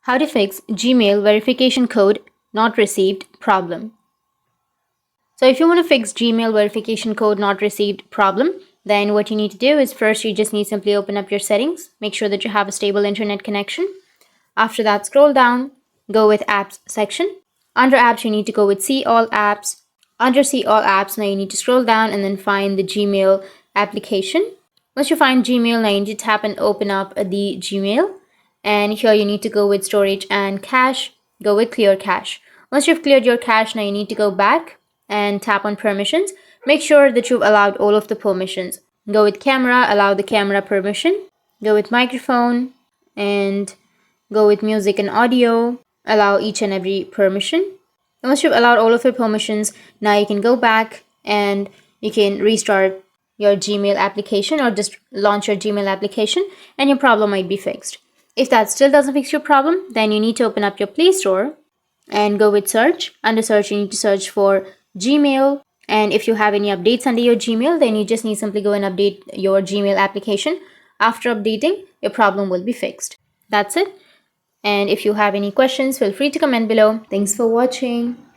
How to fix Gmail verification code not received problem. So if you want to fix Gmail verification code not received problem, then what you need to do is first you just need to simply open up your settings, make sure that you have a stable internet connection. After that, scroll down, go with apps section. Under apps, you need to go with see all apps. Under see all apps, now you need to scroll down and then find the Gmail application. Once you find Gmail, now you need to tap and open up the Gmail. And here you need to go with storage and cache, go with clear cache. Once you've cleared your cache, now you need to go back and tap on permissions. Make sure that you've allowed all of the permissions. Go with camera, allow the camera permission. Go with microphone and go with music and audio, allow each and every permission. And once you've allowed all of your permissions, now you can go back and you can restart your Gmail application or just launch your Gmail application and your problem might be fixed. If that still doesn't fix your problem, then you need to open up your Play Store and go with search. Under search, you need to search for Gmail. And if you have any updates under your Gmail, then you just need to simply go and update your Gmail application. After updating, your problem will be fixed. That's it. And if you have any questions, feel free to comment below. Thanks for watching.